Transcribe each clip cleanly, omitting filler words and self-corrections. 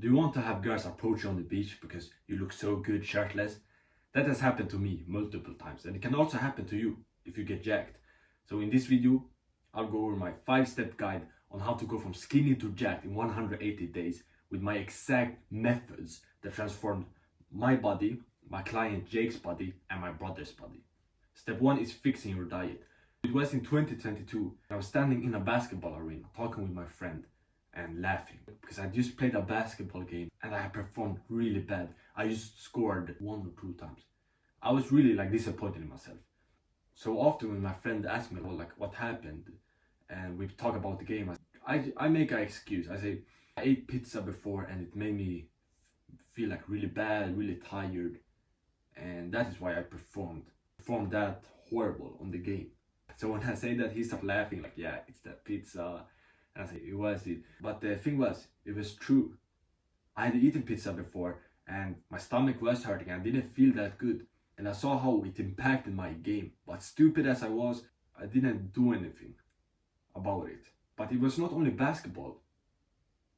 Do you want to have girls approach you on the beach because you look so good shirtless? That has happened to me multiple times, and it can also happen to you if you get jacked. So in this video, I'll go over my 5-step guide on how to go from skinny to jacked in 180 days with my exact methods that transformed my body, my client Jake's body, and my brother's body. Step 1 is fixing your diet. It was in 2022, I was standing in a basketball arena talking with my friend and laughing because I just played a basketball game and I performed really bad. I just scored 1 or 2 times. I was really disappointed in myself. So often when my friend asked me what happened and we talk about the game, I make an excuse. I say I ate pizza before and it made me feel really bad, really tired, and that is why I performed that horrible on the game. So when I say that, he started laughing yeah, it's that pizza. And I say, it was it. But the thing was, it was true. I had eaten pizza before and my stomach was hurting. I didn't feel that good. And I saw how it impacted my game. But stupid as I was, I didn't do anything about it. But it was not only basketball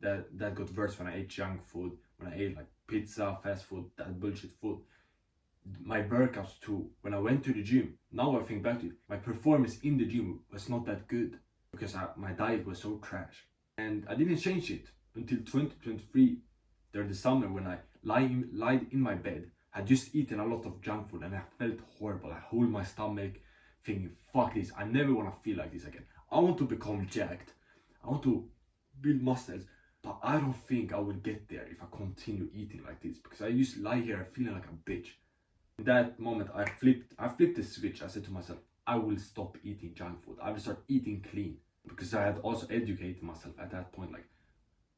that got worse when I ate junk food, when I ate pizza, fast food, that bullshit food. My workouts too. When I went to the gym, now I think back to it, my performance in the gym was not that good because my diet was so trash. And I didn't change it until 2023, during the summer, when I lied in my bed. I had just eaten a lot of junk food and I felt horrible. I hold my stomach thinking, fuck this, I never want to feel like this again. I want to become jacked. I want to build muscles, but I don't think I will get there if I continue eating like this, because I used to lie here feeling like a bitch. In that moment, I flipped the switch. I said to myself, I will stop eating junk food. I will start eating clean, because I had also educated myself at that point,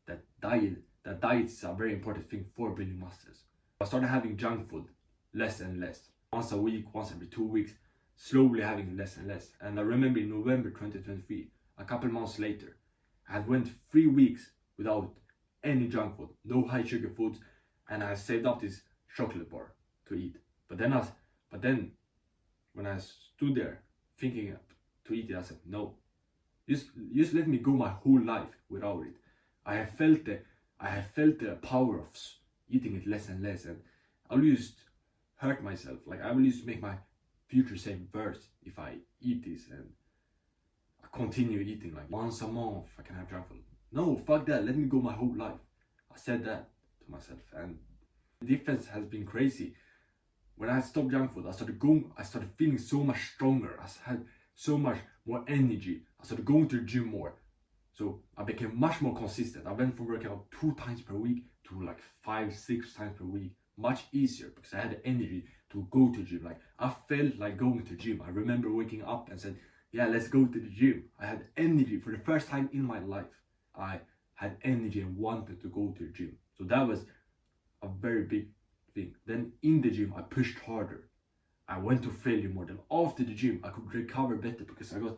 that diet is a very important thing for building muscles. I started having junk food less and less, once a week, once every 2 weeks, slowly having less and less. And I remember in November 2023, a couple months later, I had went 3 weeks without any junk food, no high sugar foods, and I saved up this chocolate bar to eat. But then when I stood there thinking to eat it, I said, no, just let me go my whole life without it. I have felt the power of eating it less and less, and I will just hurt myself. I will just make my future self worse if I eat this and I continue eating once a month I can have junk food. No, fuck that, let me go my whole life. I said that to myself, and the difference has been crazy. When I stopped junk food, I started feeling so much stronger. I had so much more energy. I started going to the gym more. So I became much more consistent. I went from working out 2 times per week to 5-6 times per week. Much easier because I had the energy to go to the gym. I felt like going to the gym. I remember waking up and said, yeah, let's go to the gym. I had energy for the first time in my life. I had energy and wanted to go to the gym. So that was a very big thing. Then in the gym, I pushed harder. I went to failure more. Then after the gym, I could recover better because I got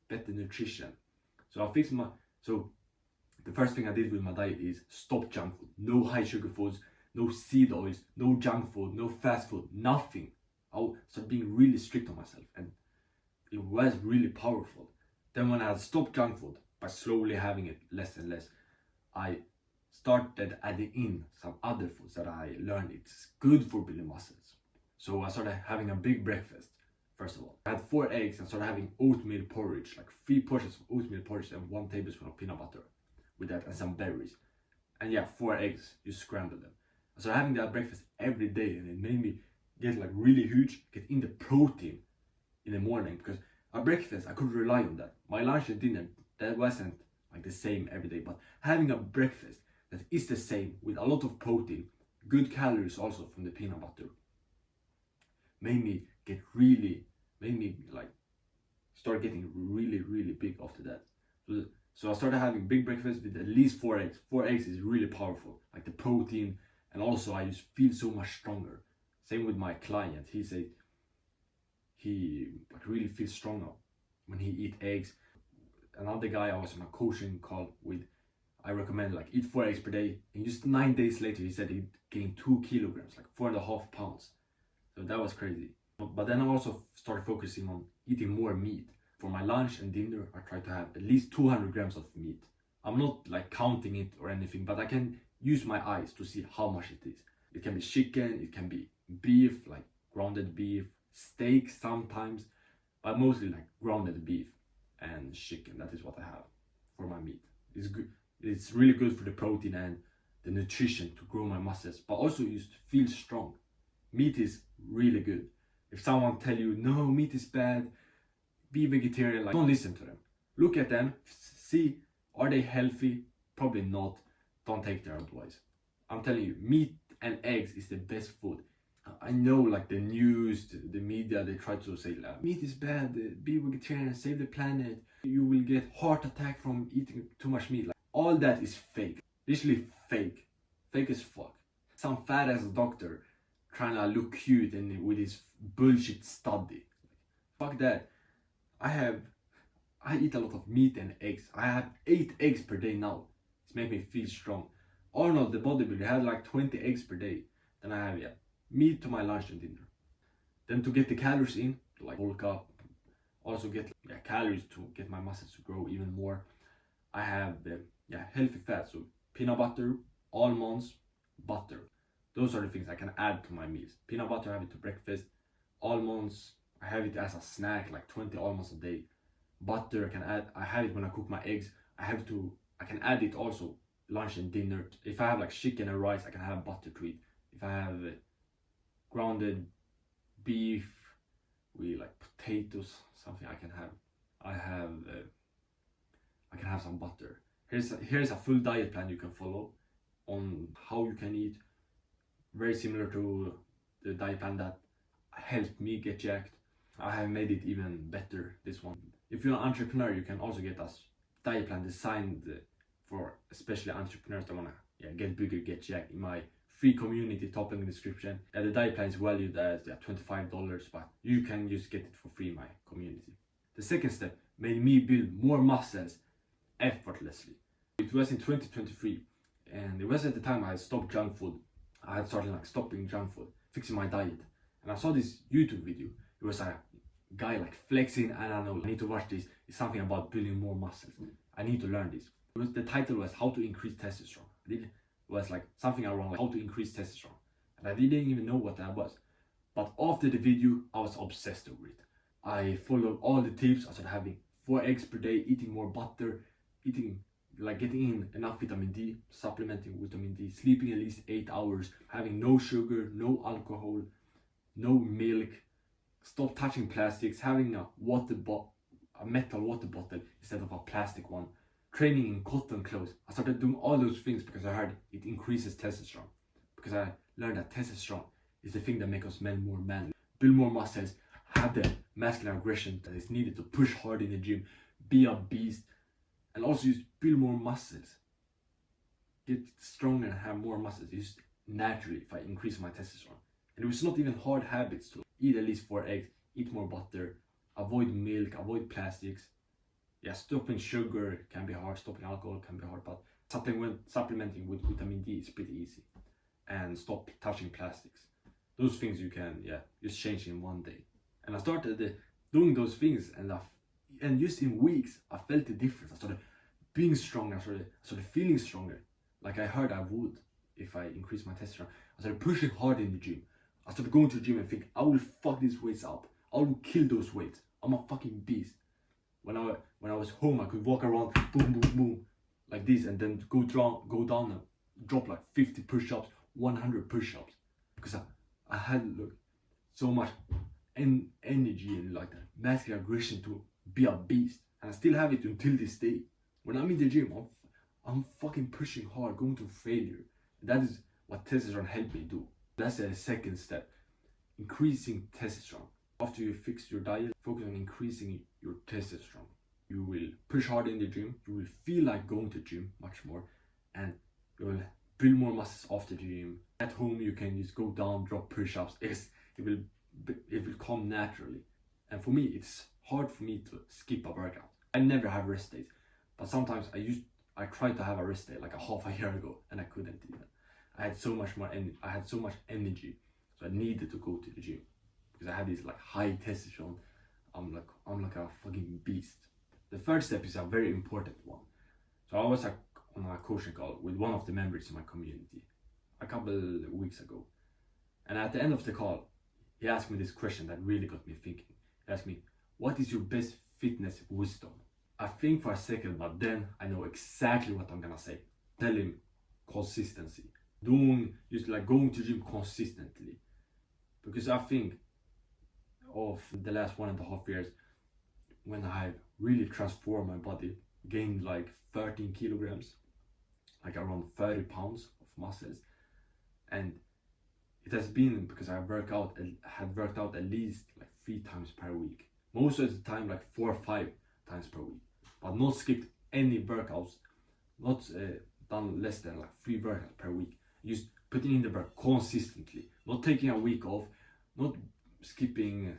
better nutrition. So I fixed so the first thing I did with my diet is stop junk food. No high sugar foods, no seed oils, no junk food, no fast food, nothing. I started being really strict on myself, and it was really powerful. Then when I had stopped junk food by slowly having it less and less, I started adding in some other foods that I learned it's good for building muscles. So I started having a big breakfast. First of all, I had 4 eggs and started having oatmeal porridge, 3 portions of oatmeal porridge and 1 tablespoon of peanut butter with that and some berries. And yeah, 4 eggs, you scramble them. I started having that breakfast every day, and it made me get really huge, get in the protein in the morning, because at breakfast I could rely on that. My lunch and dinner, that wasn't the same every day, but having a breakfast that is the same with a lot of protein, good calories also from the peanut butter, made me start getting really big after that. So I started having big breakfast with at least 4 eggs. 4 eggs is really powerful, the protein, and also I just feel so much stronger. Same with my client. He said he really feels stronger when he eat eggs. Another guy I was on a coaching call with, I recommend eat 4 eggs per day, and just 9 days later he said he gained 2 kilograms, 4.5 pounds. So that was crazy. But then I also started focusing on eating more meat. For my lunch and dinner, I try to have at least 200 grams of meat. I'm not counting it or anything, but I can use my eyes to see how much it is. It can be chicken, it can be beef, like grounded beef, steak sometimes, but mostly like grounded beef and chicken. That is what I have for my meat. It's good. It's really good for the protein and the nutrition to grow my muscles, but also used to feel strong. Meat is really good. If someone tell you no, meat is bad, be vegetarian, like, don't listen to them. Look at them, see, are they healthy? Probably not. Don't take their advice. I'm telling you, meat and eggs is the best food. I know, like the news, the media, they try to say like, meat is bad, be vegetarian, save the planet, you will get heart attack from eating too much meat. Like, all that is fake, literally fake as fuck. Some fat ass doctor trying to look cute and with his bullshit study. Fuck that. I eat a lot of meat and eggs. I have 8 eggs per day now. It's making me feel strong. Arnold, the bodybuilder, had like 20 eggs per day. Then I have, yeah, meat to my lunch and dinner. Then to get the calories in, to like bulk up, also get calories to get my muscles to grow even more. I have healthy fats, so peanut butter, almonds, butter. Those are the things I can add to my meals. Peanut butter, I have it to breakfast. Almonds, I have it as a snack, like 20 almonds a day. Butter, I have it when I cook my eggs. I can add it also lunch and dinner. If I have like chicken and rice, I can have butter to it. If I have grounded beef with like potatoes, something I can have some butter. Here's a full diet plan you can follow on how you can eat. Very similar to the diet plan that helped me get jacked. I have made it even better, this one. If you're an entrepreneur, you can also get a diet plan designed for especially entrepreneurs that wanna get bigger, get jacked. In my free community, top in the description. The diet plan is valued as $25, but you can just get it for free in my community. The second step made me build more muscles effortlessly. It was in 2023, and it was at the time I had stopped junk food. I had started like stopping junk food, fixing my diet, and I saw this YouTube video. It was a guy like flexing, and I know I need to watch this. It's something about building more muscles. I need to learn this. The title was how to increase testosterone. It was like something around like how to increase testosterone, and I didn't even know what that was. But after the video, I was obsessed over it. I followed all the tips. I started having 4 eggs per day, eating more butter, getting in enough vitamin D, supplementing vitamin D, sleeping at least 8 hours, having no sugar, no alcohol, no milk, stop touching plastics, having a metal water bottle instead of a plastic one, training in cotton clothes. I started doing all those things because I heard it increases testosterone. Because I learned that testosterone is the thing that makes us men more manly, build more muscles, have the masculine aggression that is needed to push hard in the gym, be a beast, and also just build more muscles. Get stronger and have more muscles just naturally if I increase my testosterone. And it was not even hard habits to eat at least 4 eggs, eat more butter, avoid milk, avoid plastics. Yeah, stopping sugar can be hard, stopping alcohol can be hard, but supplementing with vitamin D is pretty easy. And stop touching plastics. Those things you can just change in one day. And I started doing those things, and just in weeks I felt the difference. I started being stronger, I started feeling stronger, like I heard I would if I increased my testosterone. I started pushing hard in the gym. I started going to the gym and think, I will fuck these weights up. I will kill those weights. I'm a fucking beast. When I was home, I could walk around, boom, boom, boom, like this, and then go down and drop like 50 push-ups, 100 push-ups, because I had so much energy and like that masculine aggression to be a beast, and I still have it until this day. When I'm in the gym, I'm fucking pushing hard, going to failure. That is what testosterone helped me do. That's the second step, increasing testosterone. After you fix your diet, focus on increasing your testosterone. You will push hard in the gym, you will feel like going to the gym much more, and you will build more muscles after the gym. At home you can just go down, drop push-ups. It will come naturally. And for me, it's hard for me to skip a workout. I never have rest days, but sometimes I tried to have a rest day like a half a year ago, and I couldn't even. I had so much energy, so I needed to go to the gym because I had this like high testosterone. I'm like a fucking beast. The third step is a very important one. So I was like on a coaching call with one of the members in my community a couple of weeks ago. And at the end of the call, he asked me this question that really got me thinking. He asked me, what is your best fitness wisdom? I think for a second, but then I know exactly what I'm gonna say. Tell him consistency. Just like going to gym consistently. Because I think of the last 1.5 years, when I really transformed my body, gained like 13 kilograms, like around 30 pounds of muscles. And it has been because I had worked out at least like 3 times per week. Most of the time like 4 or 5 times per week. But not skipped any workouts, not done less than like 3 workouts per week. Just putting in the work consistently, not taking a week off, not skipping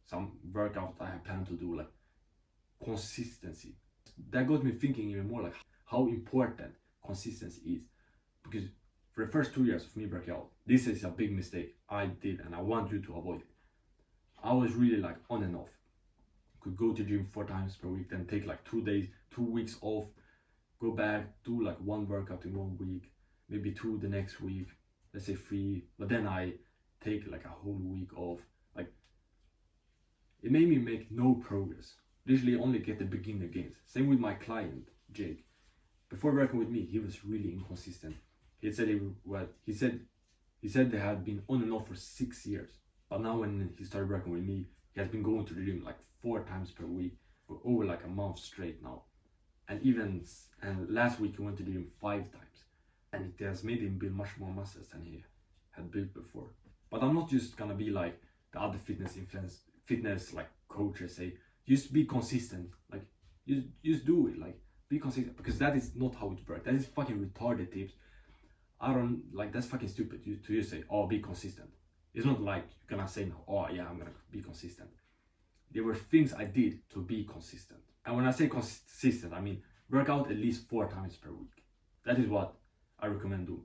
some workout I had planned to do, like consistency. That got me thinking even more like how important consistency is. Because for the first 2 years of me working out, this is a big mistake I did and I want you to avoid it. I was really like on and off. Could go to gym 4 times per week, then take like 2 weeks off, go back, do like 1 workout in 1 week, maybe 2 the next week, let's say 3, but then I take like a whole week off. Like, it made me make no progress. Literally only get the beginner gains. Same with my client, Jake. Before working with me, he was really inconsistent. He said he said they had been on and off for 6 years. But now when he started working with me, he has been going to the gym like 4 times per week for over like a month straight now. And last week he went to the gym 5 times. And it has made him build much more muscles than he had built before. But I'm not just gonna be like the other fitness like coaches say, just be consistent. Like, just do it. Like, be consistent, because that is not how it works. That is fucking retarded tips. I don't like, that's fucking stupid to just say, oh, be consistent. It's not like you're gonna say now, oh yeah, I'm gonna be consistent. There were things I did to be consistent. And when I say consistent, I mean work out at least 4 times per week. That is what I recommend do.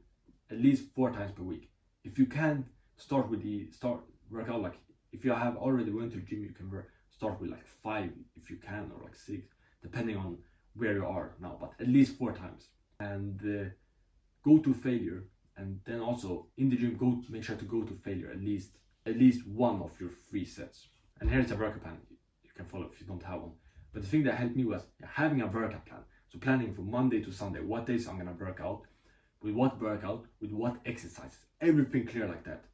At least 4 times per week. If you can work out, like if you have already went to the gym, you can start with like 5 if you can, or like 6, depending on where you are now, but at least 4 times. And go to failure. And then also in the gym, make sure to go to failure at least 1 of your 3 sets. And here's a workout plan you can follow if you don't have one. But the thing that helped me was having a workout plan. So planning from Monday to Sunday, what days I'm gonna work out, with what exercises, everything clear like that.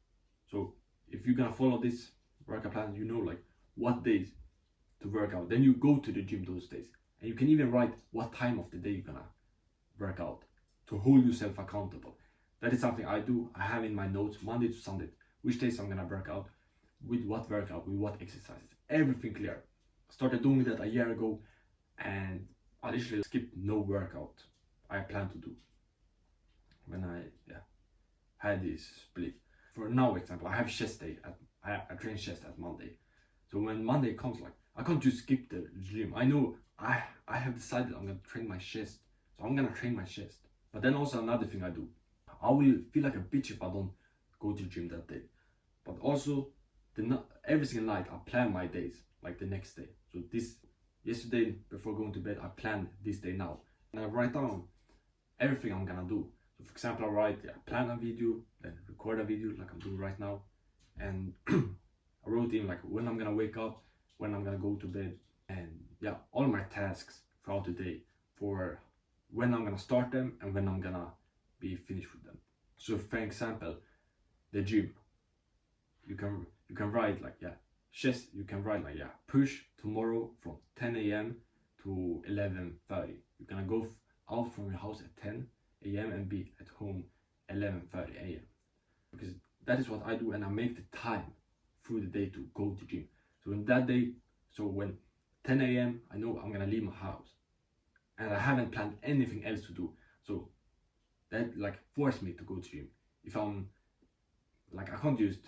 So if you're gonna follow this workout plan, you know like what days to work out. Then you go to the gym those days. And you can even write what time of the day you're gonna work out to hold yourself accountable. That is something I do. I have in my notes Monday to Sunday, which days I'm gonna work out, with what exercises, everything clear. Started doing that a year ago, and I literally skipped no workout I plan to do when I had this split. For now example, I have chest day I train chest at Monday. So when Monday comes, like I can't just skip the gym. I know I have decided I'm gonna train my chest, so I'm gonna train my chest. But then also another thing I do, I will feel like a bitch if I don't go to the gym that day. But also every single night I plan my days, like the next day. So yesterday before going to bed, I planned this day now, and I write down everything I'm gonna do. So for example, I plan a video, then record a video like I'm doing right now, and I wrote in like when I'm gonna wake up, when I'm gonna go to bed, and all my tasks throughout the day, for when I'm gonna start them and when I'm gonna be finished with them. So for example, the gym, you can write like chest, you can write like push tomorrow from 10 a.m. to 11:30. You're gonna go out from your house at 10 a.m. and be at home 11:30 a.m. because that is what I do, and I make the time through the day to go to gym. So when 10 a.m. I know I'm gonna leave my house, and I haven't planned anything else to do. So that like forced me to go to gym. If I'm like, I can't just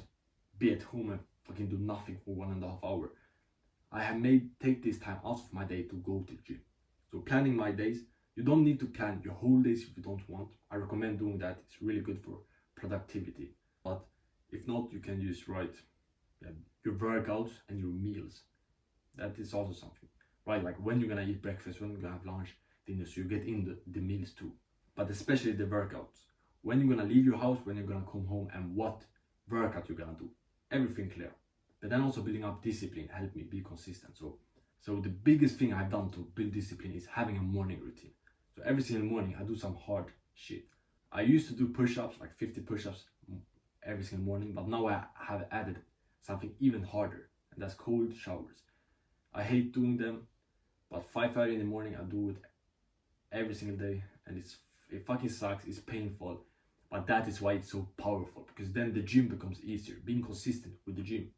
be at home and fucking do nothing for 1.5 hours. I have take this time out of my day to go to the gym. So planning my days, you don't need to plan your whole days if you don't want. I recommend doing that. It's really good for productivity. But if not, you can just write your workouts and your meals. That is also something, right? Like when you're gonna eat breakfast, when you're gonna have lunch, dinner, so you get in the meals too. But especially the workouts. When you're gonna leave your house, when you're gonna come home, and what workout you're gonna do. Everything clear. But then also building up discipline helped me be consistent. So the biggest thing I've done to build discipline is having a morning routine. So every single morning I do some hard shit. I used to do push-ups, like 50 push-ups every single morning, but now I have added something even harder, and that's cold showers. I hate doing them, but 5:30 in the morning I do it every single day, and it fucking sucks, it's painful, but that is why it's so powerful, because then the gym becomes easier. Being consistent with the gym,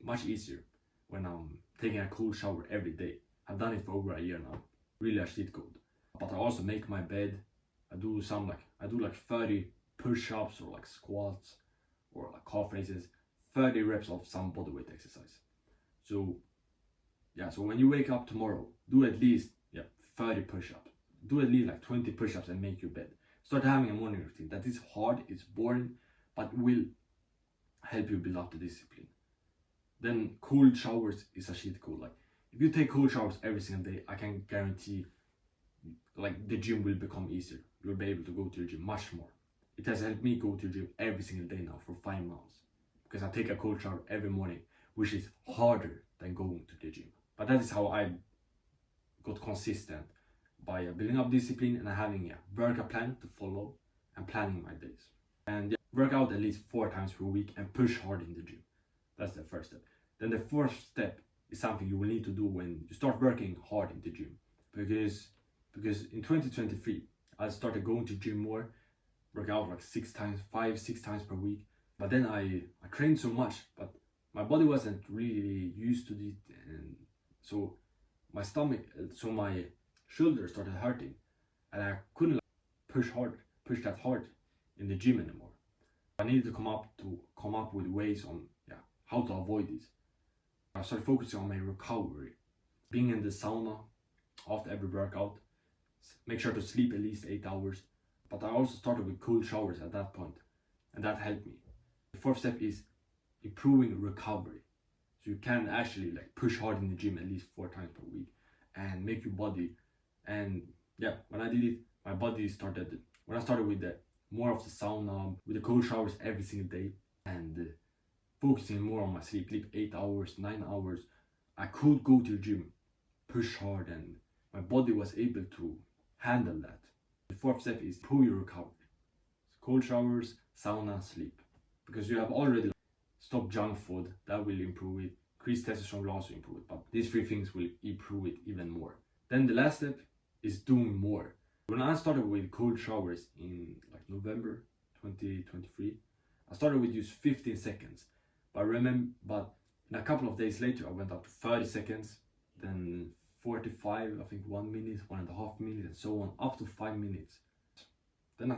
much easier when I'm taking a cold shower every day. I've done it for over a year now, really a cheat code. But I also make my bed. I do like 30 push-ups or like squats or like calf raises, 30 reps of some bodyweight exercise. So yeah, so when you wake up tomorrow, do at least 30 push-ups. Do at least like 20 push-ups and make your bed. Start having a morning routine. That is hard, it's boring, but will help you build up the discipline. Then cold showers is a cheat code. Like if you take cold showers every single day, I can guarantee like the gym will become easier. You'll be able to go to the gym much more. It has helped me go to the gym every single day now for 5 months, because I take a cold shower every morning, which is harder than going to the gym. But that is how I got consistent, by building up discipline and having a workout plan to follow and planning my days. And work out at least 4 times per week and push hard in the gym. That's the first step. Then the fourth step is something you will need to do when you start working hard in the gym. Because in 2023, I started going to gym more, work out like 6 times per week. But then I trained so much, but my body wasn't really used to it, and so my shoulders started hurting, and I couldn't push that hard in the gym anymore. I needed to come up with ways on how to avoid this. I started focusing on my recovery, being in the sauna after every workout, make sure to sleep at least 8 hours. But I also started with cold showers at that point, and that helped me. The fourth step is improving recovery. So you can actually like push hard in the gym at least 4 times per week and make your body. And when I did it, my body started, when I started with more of the sauna, with the cold showers every single day, and focusing more on my sleep 8 hours, 9 hours, I could go to the gym, push hard, and my body was able to handle that. The fourth step is improve your recovery. Cold showers, sauna, sleep. Because you have already stopped junk food, that will improve it. Increased testosterone will also improve it. But these 3 things will improve it even more. Then the last step is doing more. When I started with cold showers in like November 2023, I started with just 15 seconds. But in a couple of days later, I went up to 30 seconds, then 45, I think 1 minute, 1.5 minutes, and so on, up to 5 minutes. Then I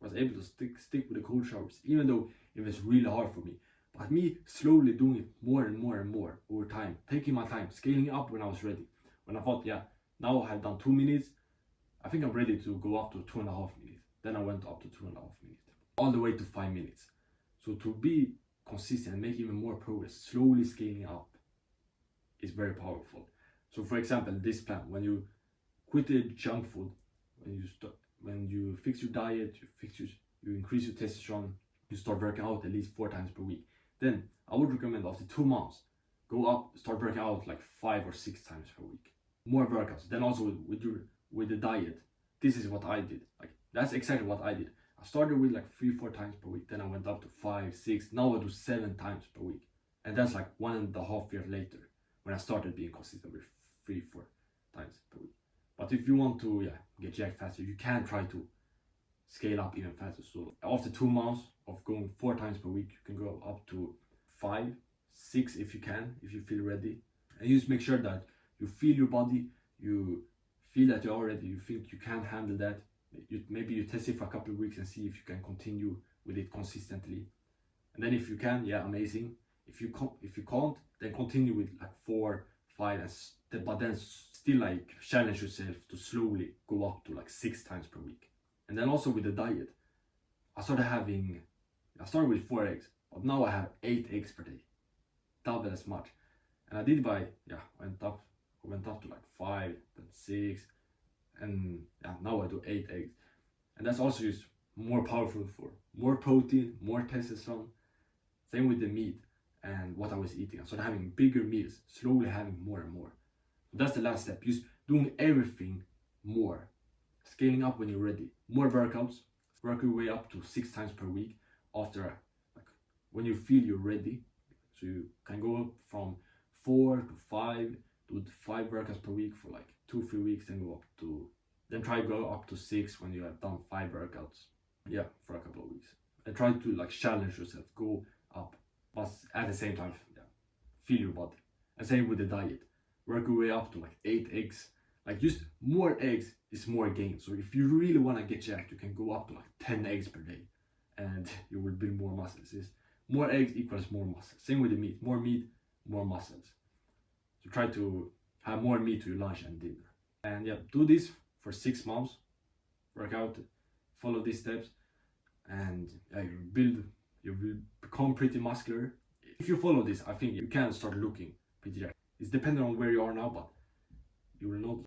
was able to stick with the cold showers, even though it was really hard for me. But me slowly doing it more and more and more over time, taking my time, scaling up when I was ready. When I thought, now I have done 2 minutes, I think I'm ready to go up to 2.5 minutes. Then I went up to 2.5 minutes, all the way to 5 minutes. So to be consistent and make even more progress, slowly scaling up, is very powerful. So for example, this plan, when you quit the junk food, when you fix your diet, you increase your testosterone, you start working out at least 4 times per week, then I would recommend after 2 months, go up, start working out like 5 or 6 times per week. More workouts. Then also with the diet, this is what I did. Like that's exactly what I did. I started with like 3-4 times per week, then I went up to 5, 6, now I do 7 times per week. And that's like 1.5 years later, when I started being consistent with 3-4 times per week. But if you want to get jacked faster, you can try to scale up even faster. So after 2 months of going 4 times per week, you can go up to 5, 6 if you can, if you feel ready. And you just make sure that you feel your body, you feel that you're ready, you think you can handle that. Maybe you test it for a couple of weeks and see if you can continue with it consistently. And then if you can, amazing. If you can't, then continue with like 4, 5, but then still like challenge yourself to slowly go up to like 6 times per week. And then also with the diet, I started with 4 eggs, but now I have 8 eggs per day, double as much. And I did went up to like 5, then 6, and yeah, now I do 8 eggs. And that's also just more powerful for more protein, more testosterone. Same with the meat and what I was eating. I started having bigger meals, slowly having more and more. That's the last step, just doing everything more. Scaling up when you're ready. More workouts, work your way up to 6 times per week after, like, when you feel you're ready. So you can go up from 4 to 5, do 5 workouts per week for like 2-3 weeks, then try to go up to 6 when you have done 5 workouts. Yeah, for a couple of weeks. And try to like challenge yourself, go up, but at the same time, yeah, feel your body. And same with the diet. Work your way up to like 8 eggs. Like, just more eggs is more gain. So if you really want to get jacked, you can go up to like 10 eggs per day and you will build more muscles. More eggs equals more muscles. Same with the meat. More meat, more muscles. So try to have more meat to your lunch and dinner. And yeah, do this for 6 months. Work out, follow these steps, and you will become pretty muscular. If you follow this, I think you can start looking pretty jacked. It's dependent on where you are now, but you will not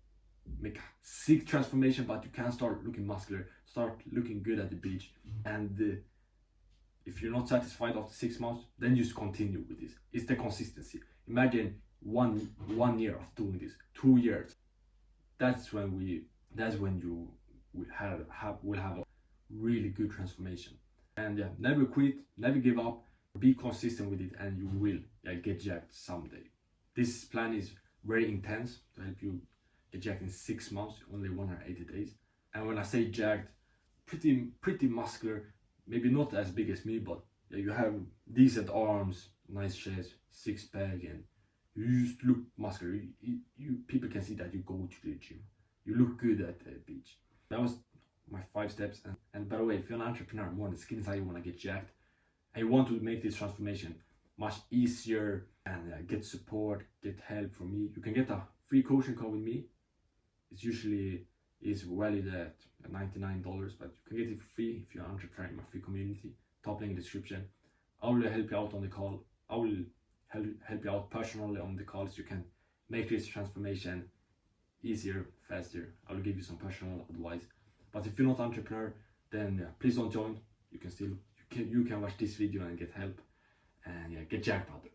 make a sick transformation, but you can start looking muscular, start looking good at the beach. And if you're not satisfied after 6 months, then just continue with this. It's the consistency. Imagine one year of doing this, 2 years. That's when you will have a really good transformation. And yeah, never quit, never give up, be consistent with it, and you will get jacked someday. This plan is very intense to help you get jacked in 6 months, only 180 days. And when I say jacked, pretty muscular, maybe not as big as me, but yeah, you have decent arms, nice chest, 6-pack, and you just look muscular. People can see that you go to the gym. You look good at the beach. That was my 5 steps. And by the way, if you're an entrepreneur, more on the skinny side, you want to get jacked, and you want to make this transformation much easier and get support, get help from me, you can get a free coaching call with me. It's usually is valued at $99, but you can get it free if you're an entrepreneur in my free community. Top link in the description. I will help you out on the call. I will help you out personally on the calls. You can make this transformation easier, faster. I will give you some personal advice. But if you're not an entrepreneur, then please don't join. You can watch this video and get help, and get jacked, brother.